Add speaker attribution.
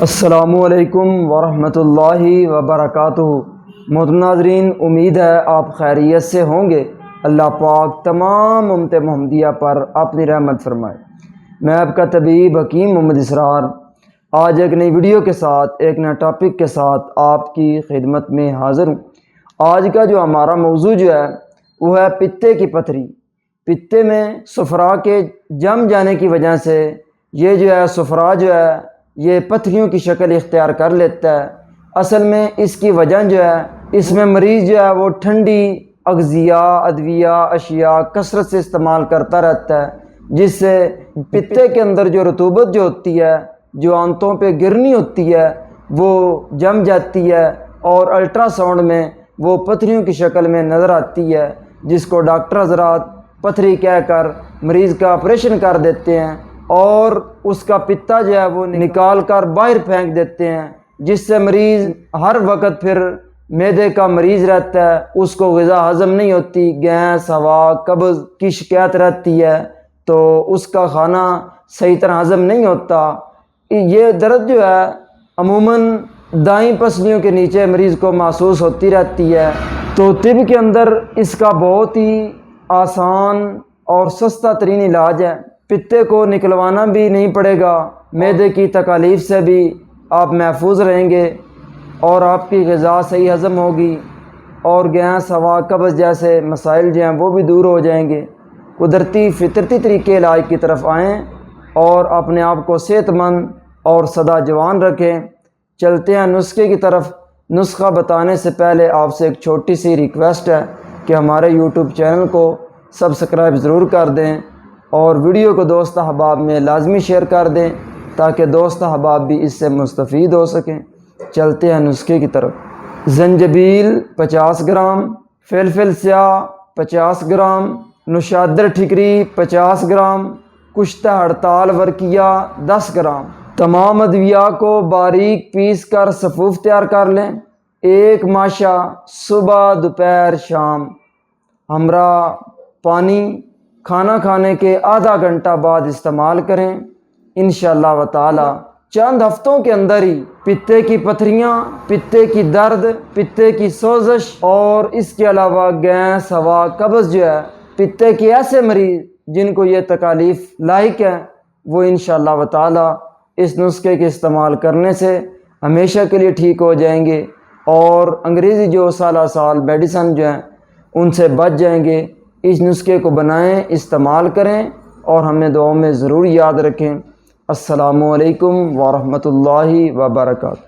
Speaker 1: السلام علیکم ورحمۃ اللہ وبرکاتہ۔ محترم ناظرین، امید ہے آپ خیریت سے ہوں گے۔ اللہ پاک تمام امت محمدیہ پر اپنی رحمت فرمائے۔ میں آپ کا طبیب حکیم محمد اسرار آج ایک نئی ویڈیو کے ساتھ، ایک نئے ٹاپک کے ساتھ آپ کی خدمت میں حاضر ہوں۔ آج کا جو ہمارا موضوع ہے وہ ہے پتے کی پتھری۔ پتے میں صفرا کے جم جانے کی وجہ سے یہ صفرا یہ پتھریوں کی شکل اختیار کر لیتا ہے۔ اصل میں اس کی وجہ اس میں مریض وہ ٹھنڈی اغذیاء، ادویہ، اشیاء کثرت سے استعمال کرتا رہتا ہے، جس سے پتے کے اندر جو رطوبت ہوتی ہے، جو آنتوں پہ گرنی ہوتی ہے، وہ جم جاتی ہے اور الٹرا ساؤنڈ میں وہ پتھریوں کی شکل میں نظر آتی ہے، جس کو ڈاکٹر حضرات پتھری کہہ کر مریض کا آپریشن کر دیتے ہیں اور اس کا پتا وہ نکال کر باہر پھینک دیتے ہیں، جس سے مریض ہر وقت پھر معدے کا مریض رہتا ہے، اس کو غذا ہضم نہیں ہوتی، گیس، ہوا، قبض کی شکایت رہتی ہے، تو اس کا کھانا صحیح طرح ہضم نہیں ہوتا۔ یہ درد عموماً دائیں پسلیوں کے نیچے مریض کو محسوس ہوتی رہتی ہے۔ تو طب کے اندر اس کا بہت ہی آسان اور سستا ترین علاج ہے۔ پتے کو نکلوانا بھی نہیں پڑے گا، معدے کی تکالیف سے بھی آپ محفوظ رہیں گے اور آپ کی غذا صحیح ہضم ہوگی اور گیس، ہوا، قبض جیسے مسائل وہ بھی دور ہو جائیں گے۔ قدرتی فطرتی طریقے علاج کی طرف آئیں اور اپنے آپ کو صحت مند اور سدا جوان رکھیں۔ چلتے ہیں نسخے کی طرف۔ نسخہ بتانے سے پہلے آپ سے ایک چھوٹی سی ریکویسٹ ہے کہ ہمارے یوٹیوب چینل کو سبسکرائب ضرور کر دیں اور ویڈیو کو دوست احباب میں لازمی شیئر کر دیں تاکہ دوست احباب بھی اس سے مستفید ہو سکیں۔ چلتے ہیں نسخے کی طرف۔ زنجبیل 50 گرام، فلفل سیاہ 50 گرام، نوشادر ٹھکری 50 گرام، کشتہ ہڑتال ورقیہ 10 گرام۔ تمام ادویہ کو باریک پیس کر صفوف تیار کر لیں۔ ایک ماشا صبح، دوپہر، شام، ہمراہ پانی کھانا کھانے کے آدھا گھنٹہ بعد استعمال کریں۔ انشاءاللہ و تعالی چند ہفتوں کے اندر ہی پتے کی پتھریاں، پتے کی درد، پتے کی سوزش اور اس کے علاوہ گیس، ہوا، قبض پتے کے ایسے مریض جن کو یہ تکالیف لاحق ہے، وہ انشاءاللہ و تعالی اس نسخے کے استعمال کرنے سے ہمیشہ کے لیے ٹھیک ہو جائیں گے اور انگریزی سالہ سال میڈیسن ان سے بچ جائیں گے۔ اس نسخے کو بنائیں، استعمال کریں اور ہمیں دعاؤں میں ضرور یاد رکھیں۔ السلام علیکم ورحمۃ اللہ وبرکاتہ۔